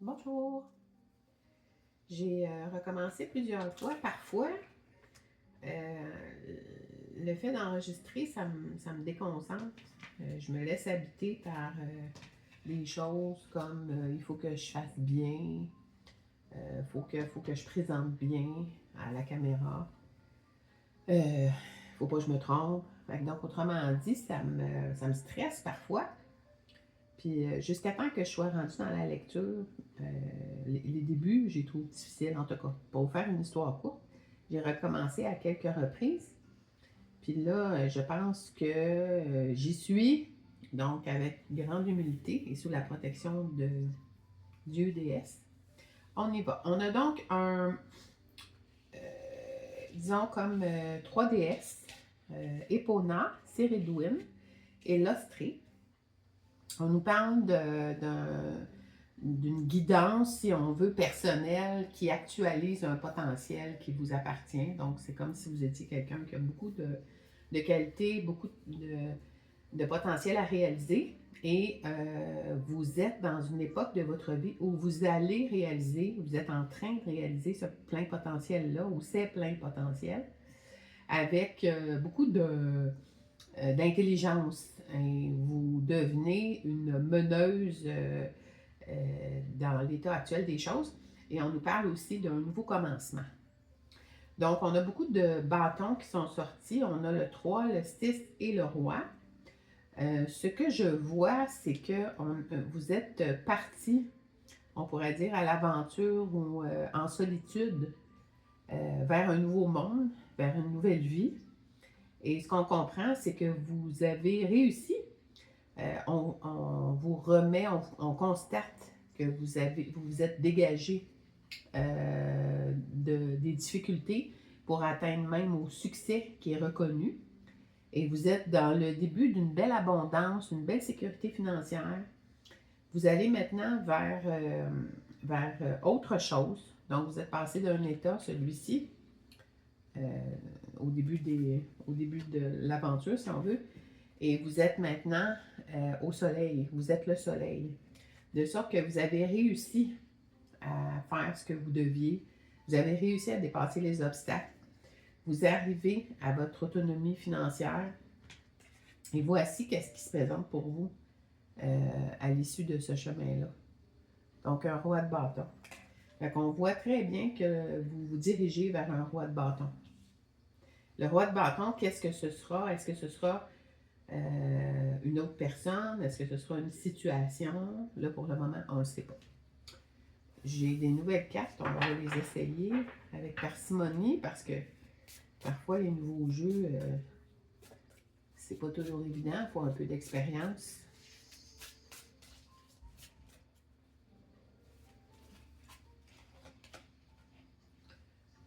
Bonjour. J'ai recommencé plusieurs fois. Parfois, euh, le fait d'enregistrer, ça me déconcentre. Je me laisse habiter par des choses comme il faut que je fasse bien, faut que je présente bien à la caméra. Faut pas que je me trompe. Donc, autrement dit, ça me stresse parfois. Puis jusqu'à temps que je sois rendue dans la lecture, les débuts, j'ai trouvé difficile, en tout cas. Pour vous faire une histoire courte, j'ai recommencé à quelques reprises. Puis là, je pense que j'y suis, donc avec grande humilité et sous la protection de Dieu déesse. On y va. On a donc disons comme trois déesses, Epona, Céridouine et Lostré. On nous parle d'une guidance, si on veut, personnelle qui actualise un potentiel qui vous appartient. Donc, c'est comme si vous étiez quelqu'un qui a beaucoup de qualités, beaucoup de potentiel à réaliser. Et vous êtes dans une époque de votre vie où vous allez réaliser, vous êtes en train de réaliser ce plein potentiel-là, ou ces pleins potentiels, avec beaucoup d'intelligence. Et vous devenez une meneuse dans l'état actuel des choses. Et on nous parle aussi d'un nouveau commencement. Donc, on a beaucoup de bâtons qui sont sortis. On a le 3, le 6 et le roi. Ce que je vois, c'est que vous êtes parti, on pourrait dire, à l'aventure ou en solitude vers un nouveau monde, vers une nouvelle vie. Et ce qu'on comprend, c'est que vous avez réussi. On vous remet, on constate que vous vous êtes dégagé des difficultés pour atteindre même au succès qui est reconnu. Et vous êtes dans le début d'une belle abondance, une belle sécurité financière. Vous allez maintenant vers autre chose. Donc, vous êtes passé d'un état, celui-ci, euh, au début de l'aventure, si on veut, et vous êtes maintenant au soleil. Vous êtes le soleil. De sorte que vous avez réussi à faire ce que vous deviez. Vous avez réussi à dépasser les obstacles. Vous arrivez à votre autonomie financière. Et voici qu'est-ce qui se présente pour vous à l'issue de ce chemin-là. Donc, un roi de bâton. Fait qu'on voit très bien que vous vous dirigez vers un roi de bâton. Le roi de bâton, qu'est-ce que ce sera? Est-ce que ce sera une autre personne? Est-ce que ce sera une situation? Là, pour le moment, on ne le sait pas. J'ai des nouvelles cartes, on va les essayer avec parcimonie parce que parfois les nouveaux jeux, c'est pas toujours évident, il faut un peu d'expérience.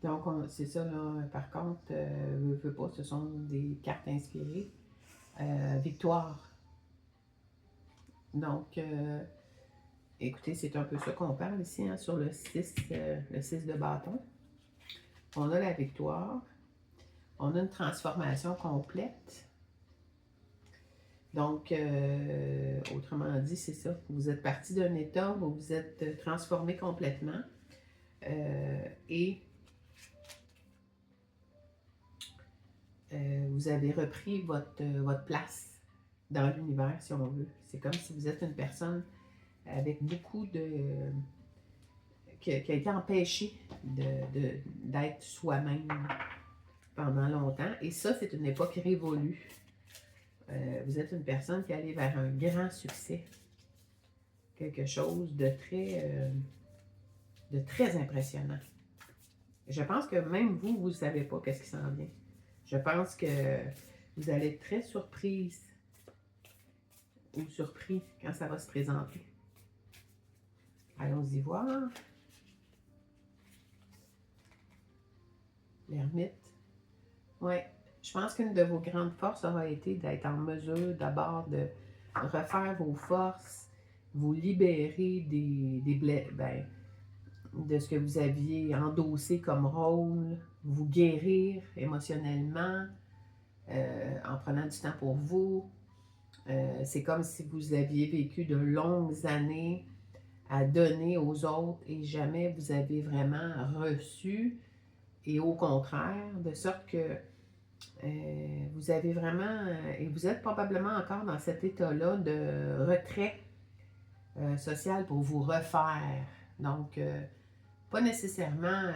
Donc, c'est ça, là, par contre, veux pas, ce sont des cartes inspirées. Victoire. Donc, écoutez, c'est un peu ça qu'on parle ici, hein, sur le 6 de bâton. On a la victoire. On a une transformation complète. Donc, autrement dit, c'est ça. Vous êtes parti d'un état où vous êtes transformé complètement. Et vous avez repris votre place dans l'univers, si on veut. C'est comme si vous êtes une personne avec beaucoup qui a été empêchée d'être soi-même pendant longtemps. Et ça, c'est une époque révolue. Vous êtes une personne qui est allée vers un grand succès. Quelque chose de très impressionnant. Je pense que même vous ne savez pas qu'est-ce qui s'en vient. Je pense que vous allez être très surprise ou surpris quand ça va se présenter. Allons-y voir. L'ermite. Oui, je pense qu'une de vos grandes forces aura été d'être en mesure d'abord de refaire vos forces, vous libérer de ce que vous aviez endossé comme rôle, vous guérir émotionnellement en prenant du temps pour vous. C'est comme si vous aviez vécu de longues années à donner aux autres et jamais vous avez vraiment reçu, et au contraire, de sorte que vous avez vraiment, et vous êtes probablement encore dans cet état-là de retrait social pour vous refaire. Donc, pas nécessairement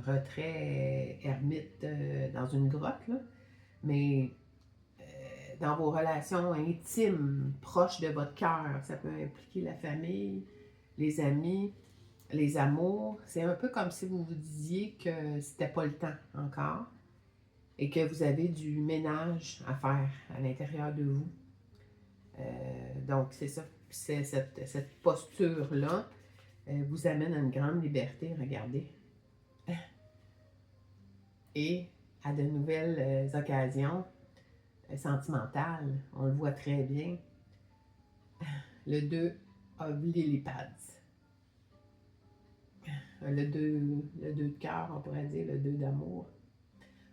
retrait ermite dans une grotte, là, mais dans vos relations intimes, proches de votre cœur. Ça peut impliquer la famille, les amis, les amours. C'est un peu comme si vous vous disiez que c'était pas le temps encore et que vous avez du ménage à faire à l'intérieur de vous. Donc, c'est ça. Cette posture-là vous amène à une grande liberté, regardez. Et à de nouvelles occasions sentimentales. On le voit très bien. Le 2 of lily pads. Le 2 de cœur, on pourrait dire, le 2 d'amour.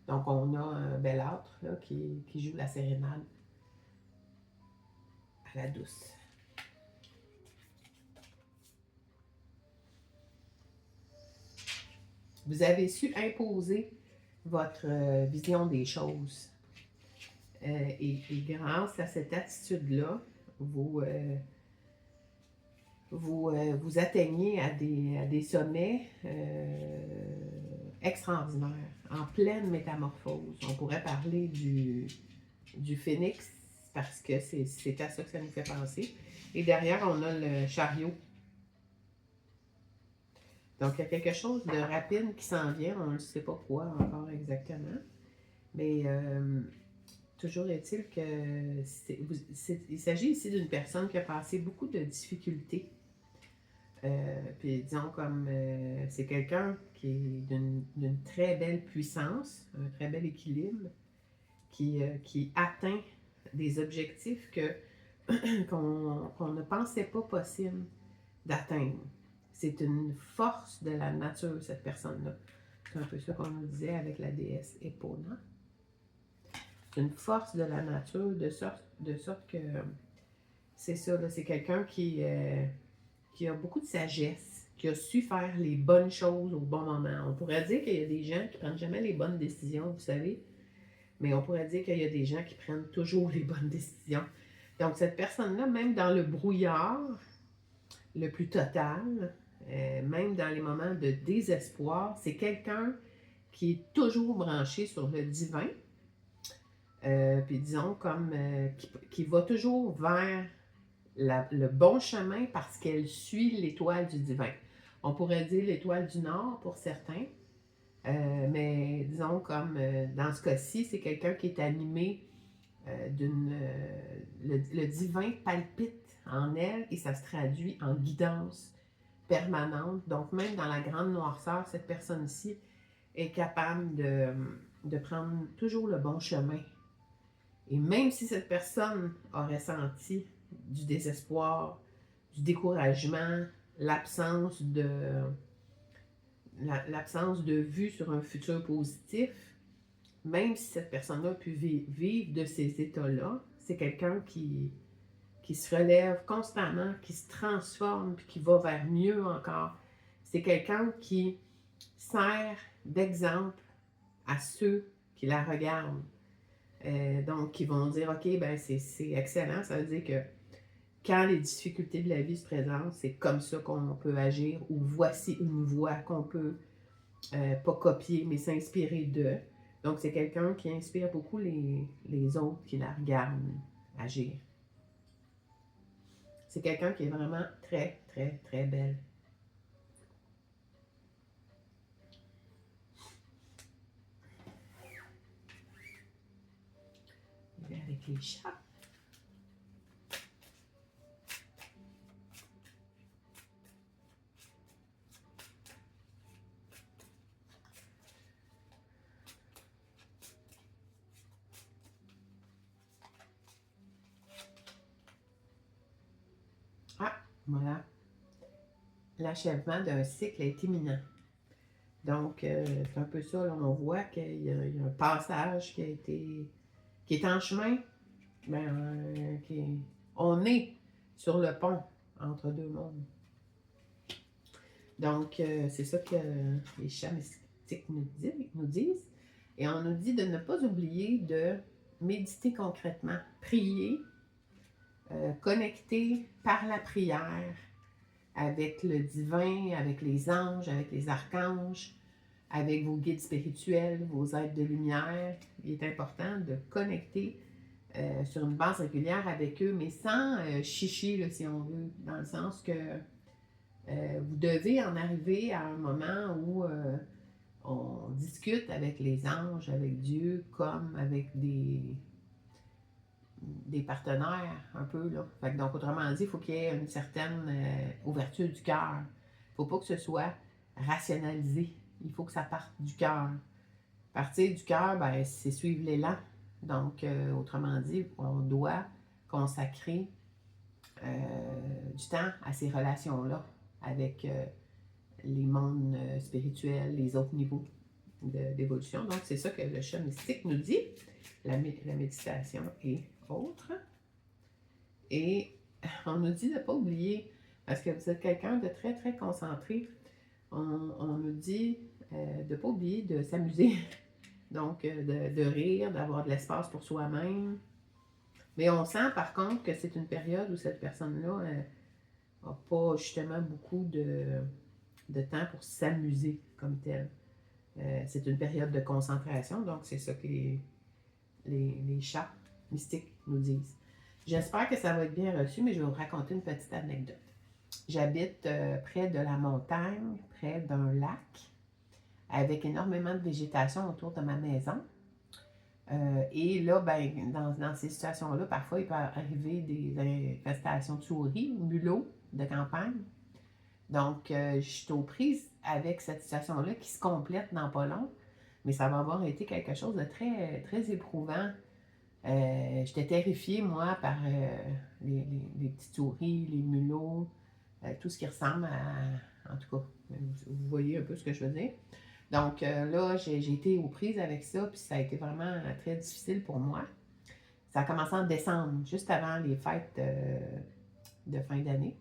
Donc, on a un belâtre là, qui joue la sérénade à la douce. Vous avez su imposer votre vision des choses. Et grâce à cette attitude-là, vous atteignez à des sommets extraordinaires, en pleine métamorphose. On pourrait parler du phénix, parce que c'est à ça que ça nous fait penser. Et derrière, on a le chariot. Donc, il y a quelque chose de rapide qui s'en vient. On ne sait pas quoi encore exactement. Mais toujours est-il que il s'agit ici d'une personne qui a passé beaucoup de difficultés. Puis disons comme c'est quelqu'un qui est d'une très belle puissance, un très bel équilibre, qui atteint des objectifs qu'on ne pensait pas possible d'atteindre. C'est une force de la nature, cette personne-là. C'est un peu ça qu'on nous disait avec la déesse Epona. C'est une force de la nature, de sorte que c'est ça, là, c'est quelqu'un qui a beaucoup de sagesse, qui a su faire les bonnes choses au bon moment. On pourrait dire qu'il y a des gens qui ne prennent jamais les bonnes décisions, vous savez, mais on pourrait dire qu'il y a des gens qui prennent toujours les bonnes décisions. Donc, cette personne-là, même dans le brouillard le plus total, même dans les moments de désespoir, c'est quelqu'un qui est toujours branché sur le divin, puis disons comme qui va toujours vers le bon chemin parce qu'elle suit l'étoile du divin. On pourrait dire l'étoile du Nord pour certains, mais disons comme dans ce cas-ci, c'est quelqu'un qui est animé le divin palpite en elle et ça se traduit en guidance permanente. Donc même dans la grande noirceur, cette personne-ci est capable de prendre toujours le bon chemin. Et même si cette personne aurait senti du désespoir, du découragement, l'absence de vue sur un futur positif, même si cette personne-là a pu vivre de ces états-là, c'est quelqu'un qui se relève constamment, qui se transforme, puis qui va vers mieux encore. C'est quelqu'un qui sert d'exemple à ceux qui la regardent. Donc, qui vont dire, OK, ben c'est excellent, ça veut dire que quand les difficultés de la vie se présentent, c'est comme ça qu'on peut agir, ou voici une voie qu'on peut pas copier, mais s'inspirer d'eux. Donc, c'est quelqu'un qui inspire beaucoup les autres qui la regardent agir. C'est quelqu'un qui est vraiment très, très, très belle. Il est avec les chats. Ah, voilà. L'achèvement d'un cycle est imminent. Donc, c'est un peu ça, là, on voit qu'il y a un passage qui est en chemin. Ben, on est sur le pont entre deux mondes. Donc, c'est ça que les chats mystiques nous disent. Et on nous dit de ne pas oublier de méditer concrètement, prier, connecter par la prière avec le divin, avec les anges, avec les archanges, avec vos guides spirituels, vos êtres de lumière. Il est important de connecter sur une base régulière avec eux, mais sans chicher, là, si on veut, dans le sens que vous devez en arriver à un moment où on discute avec les anges, avec Dieu, comme avec des partenaires, un peu, là. Fait que donc, autrement dit, il faut qu'il y ait une certaine ouverture du cœur. Il ne faut pas que ce soit rationalisé. Il faut que ça parte du cœur. Partir du cœur, ben, c'est suivre l'élan. Donc, autrement dit, on doit consacrer du temps à ces relations-là avec les mondes spirituels, les autres niveaux d'évolution. Donc, c'est ça que le chat mystique nous dit, la méditation et autres. Et on nous dit de ne pas oublier, parce que vous êtes quelqu'un de très, très concentré, on nous dit de ne pas oublier de s'amuser, donc de rire, d'avoir de l'espace pour soi-même. Mais on sent par contre que c'est une période où cette personne-là n'a pas justement beaucoup de temps pour s'amuser comme tel. C'est une période de concentration, donc c'est ça que les chats mystiques nous disent. J'espère que ça va être bien reçu, mais je vais vous raconter une petite anecdote. J'habite près de la montagne, près d'un lac, avec énormément de végétation autour de ma maison. Et là, ben, dans ces situations-là, parfois, il peut arriver des infestations de souris, mulots de campagne. Donc, je suis aux prises avec cette situation-là qui se complète dans pas long, mais ça va avoir été quelque chose de très, très éprouvant. J'étais terrifiée, moi, par les petites souris, les mulots, tout ce qui ressemble à... En tout cas, vous voyez un peu ce que je veux dire. Donc là, j'ai été aux prises avec ça, puis ça a été vraiment très difficile pour moi. Ça a commencé en décembre, juste avant les fêtes de fin d'année.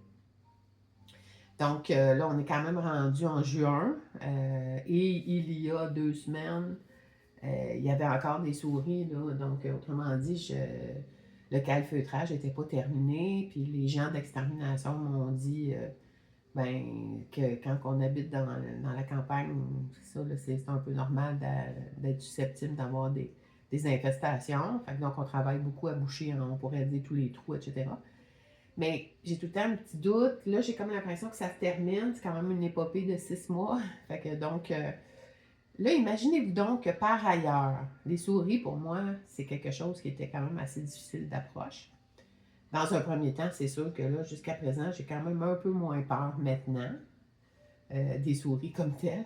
Donc là, on est quand même rendu en juin, et il y a 2 semaines, il y avait encore des souris, là, donc autrement dit, le calfeutrage n'était pas terminé, puis les gens d'extermination m'ont dit ben, que quand on habite dans la campagne, c'est ça, c'est un peu normal d'être susceptible d'avoir des infestations. Fait que donc, on travaille beaucoup à boucher, on pourrait dire tous les trous, etc. Mais j'ai tout le temps un petit doute. Là, j'ai comme l'impression que ça se termine. C'est quand même une épopée de 6 mois. Fait que donc, là, imaginez-vous donc que par ailleurs, les souris, pour moi, c'est quelque chose qui était quand même assez difficile d'approche. Dans un premier temps, c'est sûr que là, jusqu'à présent, j'ai quand même un peu moins peur maintenant des souris comme telles.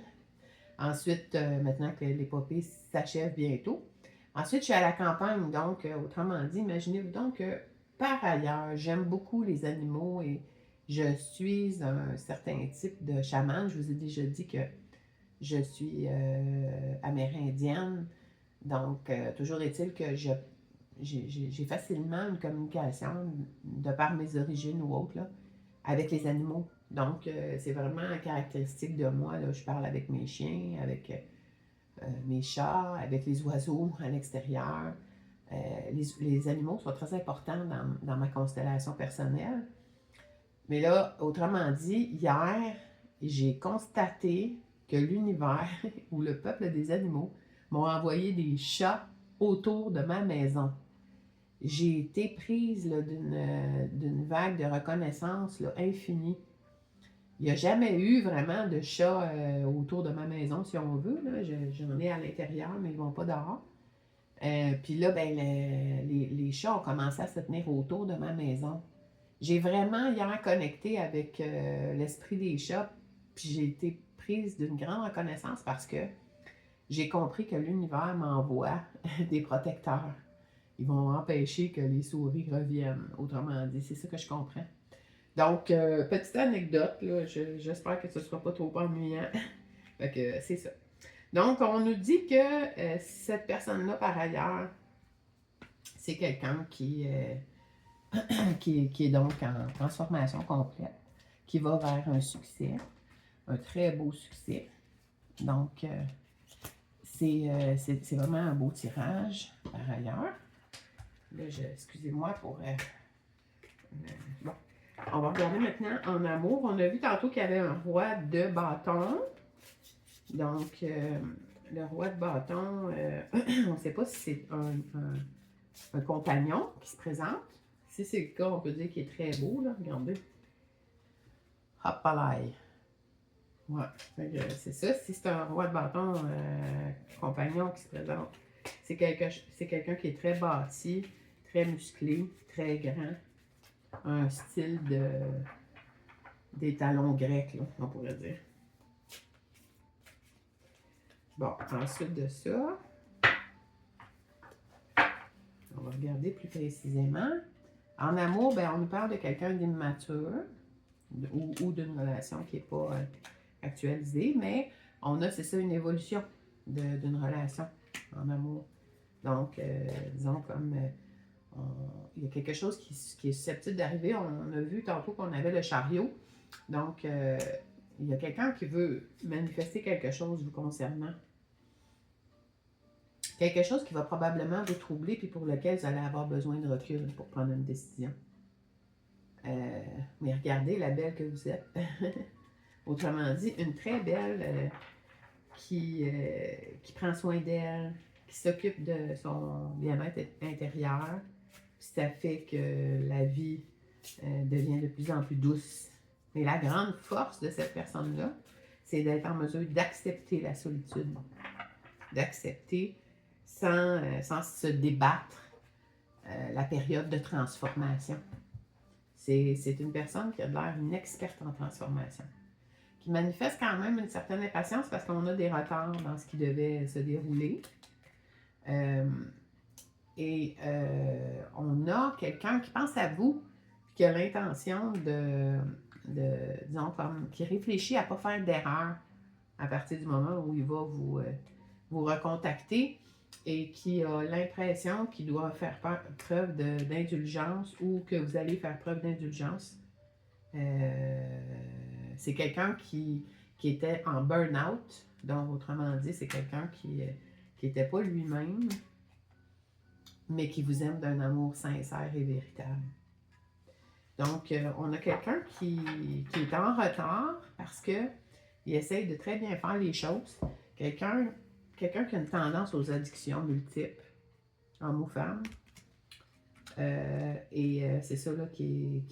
Ensuite, maintenant que l'épopée s'achève bientôt. Ensuite, je suis à la campagne, donc, autrement dit, imaginez-vous donc que par ailleurs, j'aime beaucoup les animaux et je suis un certain type de chaman. Je vous ai déjà dit que je suis amérindienne. Donc, toujours est-il que j'ai facilement une communication, de par mes origines ou autres, là, avec les animaux. Donc, c'est vraiment caractéristique de moi. Là. Je parle avec mes chiens, avec mes chats, avec les oiseaux à l'extérieur. Les animaux sont très importants dans ma constellation personnelle. Mais là, autrement dit, hier, j'ai constaté que l'univers ou le peuple des animaux m'ont envoyé des chats autour de ma maison. J'ai été prise d'une vague de reconnaissance là, infinie. Il n'y a jamais eu vraiment de chats autour de ma maison, si on veut. J'en ai à l'intérieur, mais ils ne vont pas dehors. Puis là, ben, les chats ont commencé à se tenir autour de ma maison. J'ai vraiment hier connecté avec l'esprit des chats, puis j'ai été prise d'une grande reconnaissance parce que j'ai compris que l'univers m'envoie des protecteurs. Ils vont empêcher que les souris reviennent, autrement dit. C'est ça que je comprends. Donc, petite anecdote, là, j'espère que ce ne sera pas trop ennuyant. Fait que c'est ça. Donc, on nous dit que cette personne-là, par ailleurs, c'est quelqu'un qui est donc en transformation complète, qui va vers un succès. un très beau succès. Donc, c'est vraiment un beau tirage, par ailleurs. Là, excusez-moi pour... bon. On va regarder maintenant en amour. On a vu tantôt qu'il y avait un roi de bâton. Donc, le roi de bâton, on ne sait pas si c'est un compagnon qui se présente. Si c'est le cas, on peut dire qu'il est très beau, là. Regardez. Hop là. Ouais, c'est ça. Si c'est un roi de bâton compagnon qui se présente, c'est quelqu'un qui est très bâti, très musclé, très grand. Un style des talons grecs, là, on pourrait dire. Bon, ensuite de ça, on va regarder plus précisément. En amour, ben, on nous parle de quelqu'un d'immature ou d'une relation qui n'est pas actualisée, mais on a, c'est ça, une évolution d'une relation en amour. Donc, disons comme il y a quelque chose qui est susceptible d'arriver. On a vu tantôt qu'on avait le chariot. Donc, il y a quelqu'un qui veut manifester quelque chose vous concernant. Quelque chose qui va probablement vous troubler puis pour lequel vous allez avoir besoin de recul pour prendre une décision. Mais regardez la belle que vous êtes. Autrement dit, une très belle qui prend soin d'elle, qui s'occupe de son bien-être intérieur. Ça fait que la vie devient de plus en plus douce. Mais la grande force de cette personne-là, c'est d'être en mesure d'accepter la solitude. D'accepter sans se débattre la période de transformation. C'est une personne qui a l'air une experte en transformation, qui manifeste quand même une certaine impatience parce qu'on a des retards dans ce qui devait se dérouler. On a quelqu'un qui pense à vous, qui a l'intention disons, comme, qui réfléchit à ne pas faire d'erreur à partir du moment où il va vous recontacter et qui a l'impression qu'il doit faire preuve d'indulgence ou que vous allez faire preuve d'indulgence. C'est quelqu'un qui était en burn-out, donc autrement dit, c'est quelqu'un qui n'était pas lui-même, mais qui vous aime d'un amour sincère et véritable. Donc, on a quelqu'un qui est en retard parce qu'il essaye de très bien faire les choses. Quelqu'un qui a une tendance aux addictions multiples, homme ou femme. C'est ça là, qui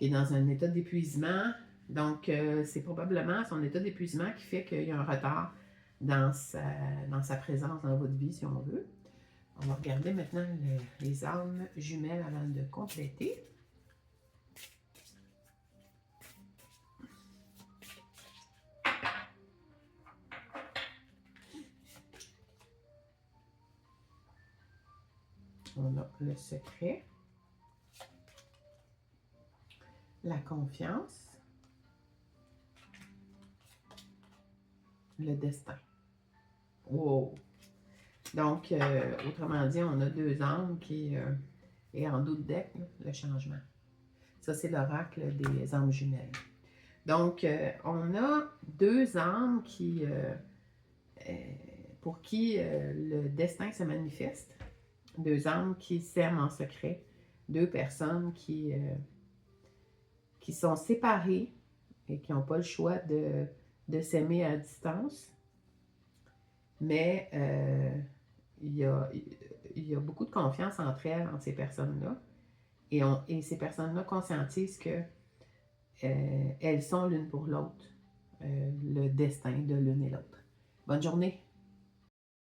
est dans un état d'épuisement. Donc, c'est probablement son état d'épuisement qui fait qu'il y a un retard dans sa présence dans votre vie, si on veut. On va regarder maintenant les âmes jumelles avant de compléter. On a le secret, la confiance, le destin. Wow! Donc, autrement dit, on a deux âmes qui est en dos de deck, le changement. Ça, c'est l'oracle des âmes jumelles. Donc, on a deux âmes pour qui le destin se manifeste. Deux âmes qui s'aiment en secret. Deux personnes qui sont séparées et qui n'ont pas le choix de s'aimer à distance. Mais il y a beaucoup de confiance entre elles, entre ces personnes-là. Et ces personnes-là conscientisent que elles sont l'une pour l'autre, le destin de l'une et l'autre. Bonne journée!